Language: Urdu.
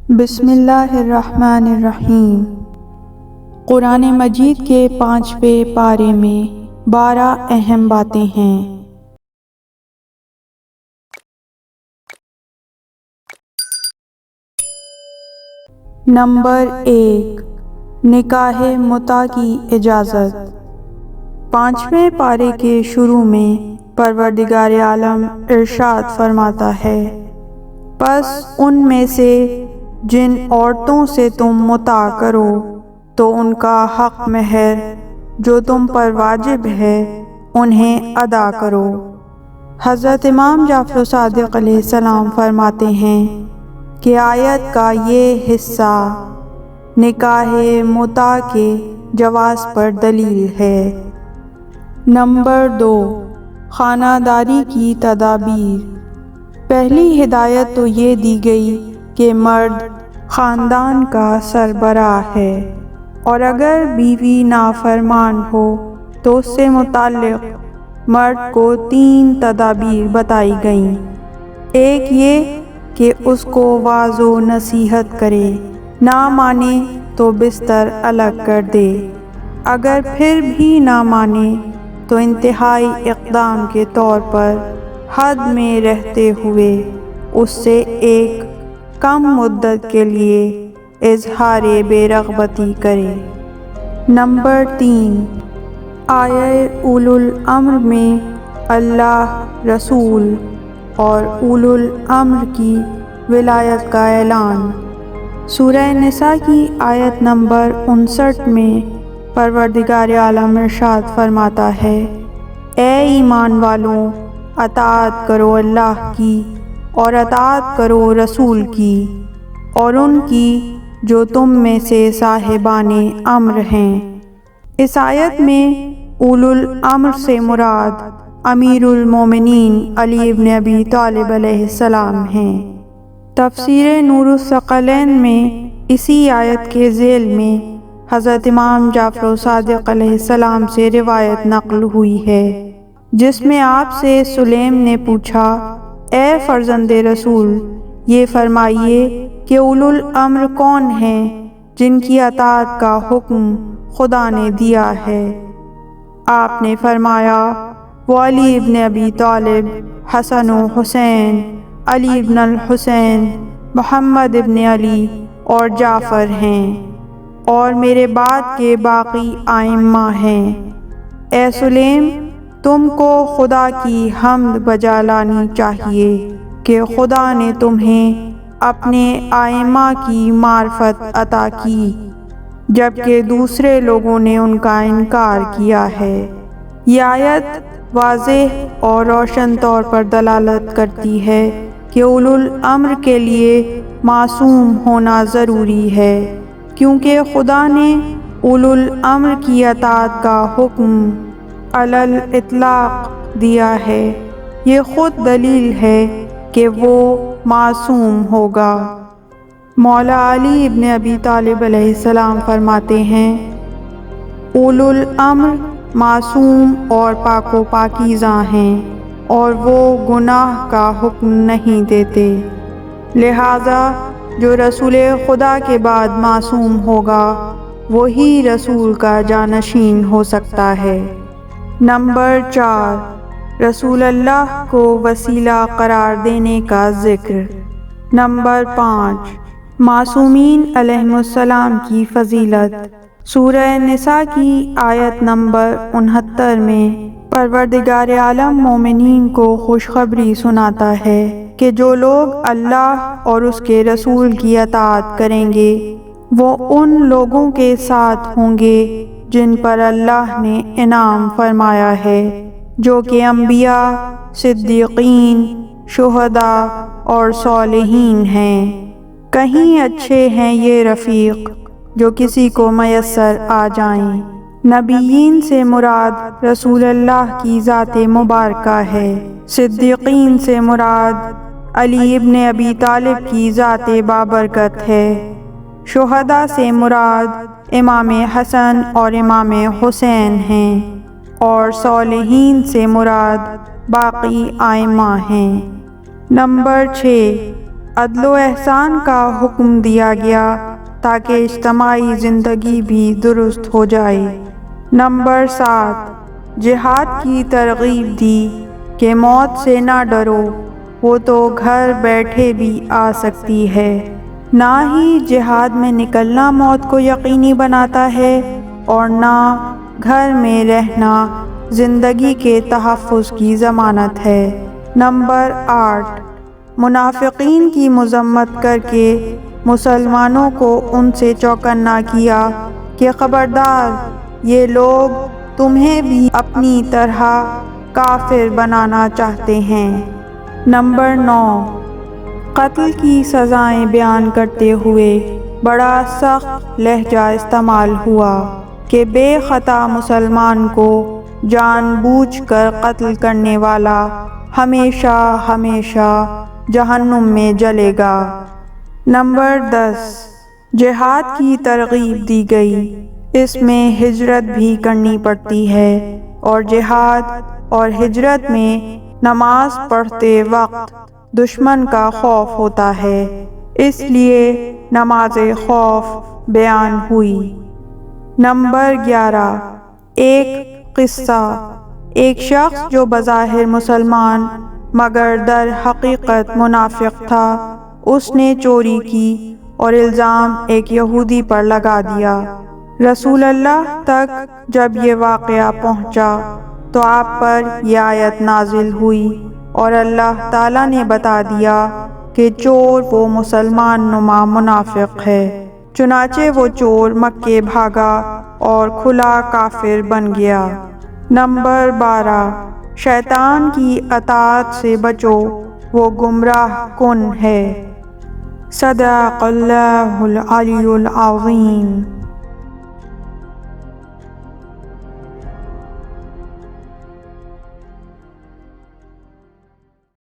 بسم اللہ الرحمن الرحیم۔ قرآن مجید کے 5ویں پارے میں 12 اہم باتیں ہیں۔ نمبر 1، نکاح متع کی اجازت۔ 5ویں پارے کے شروع میں پروردگار عالم ارشاد فرماتا ہے، پس ان میں سے جن عورتوں سے تم متع کرو تو ان کا حق مہر جو تم پر واجب ہے انہیں ادا کرو۔ حضرت امام جعفر صادق علیہ السلام فرماتے ہیں کہ آیت کا یہ حصہ نکاح متع کے جواز پر دلیل ہے۔ نمبر 2، خانہ داری کی تدابیر۔ پہلی ہدایت تو یہ دی گئی کہ مرد خاندان کا سربراہ ہے، اور اگر بیوی نافرمان ہو تو اس سے متعلق مرد کو 3 تدابیر بتائی گئیں۔ ایک یہ کہ اس کو واعظ و نصیحت کرے، نہ مانے تو بستر الگ کر دے، اگر پھر بھی نہ مانے تو انتہائی اقدام کے طور پر حد میں رہتے ہوئے اس سے ایک کم مدت کے لیے اظہار بے رغبتی کرے۔ نمبر 3، آیہ اولو الامر میں اللہ، رسول اور اولو الامر کی ولایت کا اعلان۔ سورہ نساء کی آیت نمبر 59 میں پروردگار عالم ارشاد فرماتا ہے، اے ایمان والوں، اطاعت کرو اللہ کی اور اطاعت کرو رسول کی اور ان کی جو تم میں سے صاحبان امر ہیں۔ اس آیت میں اولو الامر سے مراد امیر المومنین علی ابن ابی طالب علیہ السلام ہیں۔ تفسیر نور الثقلین میں اسی آیت کے ذیل میں حضرت امام جعفر صادق علیہ السلام سے روایت نقل ہوئی ہے، جس میں آپ سے سلیم نے پوچھا، اے فرزند رسول، یہ فرمائیے کہ اولو الامر کون ہیں جن کی اطاعت کا حکم خدا نے دیا ہے؟ آپ نے فرمایا، وہ علی ابن ابی طالب، حسن و حسین، علی ابن الحسین، محمد ابن علی اور جعفر ہیں، اور میرے بعد کے باقی ائمہ ہیں۔ اے سلیم، تم کو خدا کی حمد بجا لانی چاہیے کہ خدا نے تمہیں اپنے ائمہ کی معرفت عطا کی، جبکہ دوسرے لوگوں نے ان کا انکار کیا ہے۔ یہ آیت واضح اور روشن طور پر دلالت کرتی ہے کہ اولو الامر کے لیے معصوم ہونا ضروری ہے، کیونکہ خدا نے اولو الامر کی اطاعت کا حکم علی الاطلاق دیا ہے۔ یہ خود دلیل ہے کہ وہ معصوم ہوگا۔ مولا علی ابن ابی طالب علیہ السلام فرماتے ہیں، اولو الامر معصوم اور پاک و پاکیزہ ہیں اور وہ گناہ کا حکم نہیں دیتے، لہذا جو رسول خدا کے بعد معصوم ہوگا وہی رسول کا جانشین ہو سکتا ہے۔ نمبر 4، رسول اللہ کو وسیلہ قرار دینے کا ذکر۔ نمبر 5، معصومین علیہم السلام کی فضیلت۔ سورہ نساء کی آیت نمبر 69 میں پروردگار عالم مومنین کو خوشخبری سناتا ہے کہ جو لوگ اللہ اور اس کے رسول کی اطاعت کریں گے وہ ان لوگوں کے ساتھ ہوں گے جن پر اللہ نے انعام فرمایا ہے، جو کہ انبیاء، صدیقین، شہداء اور صالحین ہیں۔ کہیں اچھے ہیں یہ رفیق جو کسی کو میسر آ جائیں۔ نبیین سے مراد رسول اللہ کی ذات مبارکہ ہے، صدیقین سے مراد علی ابن ابی طالب کی ذات بابرکت ہے، شہداء سے مراد امام حسن اور امام حسین ہیں، اور صالحین سے مراد باقی ائمہ ہیں۔ نمبر 6، عدل و احسان کا حکم دیا گیا تاکہ اجتماعی زندگی بھی درست ہو جائے۔ نمبر 7، جہاد کی ترغیب دی کہ موت سے نہ ڈرو، وہ تو گھر بیٹھے بھی آ سکتی ہے۔ نہ ہی جہاد میں نکلنا موت کو یقینی بناتا ہے اور نہ گھر میں رہنا زندگی کے تحفظ کی ضمانت ہے۔ نمبر 8، منافقین کی مذمت کر کے مسلمانوں کو ان سے چوکنا کیا کہ خبردار، یہ لوگ تمہیں بھی اپنی طرح کافر بنانا چاہتے ہیں۔ نمبر 9، قتل کی سزائیں بیان کرتے ہوئے بڑا سخت لہجہ استعمال ہوا کہ بے خطا مسلمان کو جان بوجھ کر قتل کرنے والا ہمیشہ ہمیشہ جہنم میں جلے گا۔ نمبر 10، جہاد کی ترغیب دی گئی، اس میں ہجرت بھی کرنی پڑتی ہے، اور جہاد اور ہجرت میں نماز پڑھتے وقت دشمن کا خوف ہوتا ہے، اس لیے نماز خوف بیان ہوئی۔ نمبر 11، ایک قصہ۔ ایک شخص جو بظاہر مسلمان مگر در حقیقت منافق تھا، اس نے چوری کی اور الزام ایک یہودی پر لگا دیا۔ رسول اللہ تک جب یہ واقعہ پہنچا تو آپ پر یہ آیت نازل ہوئی اور اللہ تعالیٰ نے بتا دیا کہ چور وہ مسلمان نما منافق ہے، چنانچہ وہ چور مکے بھاگا اور کھلا کافر بن گیا۔ نمبر 12، شیطان کی اطاعت سے بچو، وہ گمراہ کن ہے۔ صدق اللہ العلی العظیم۔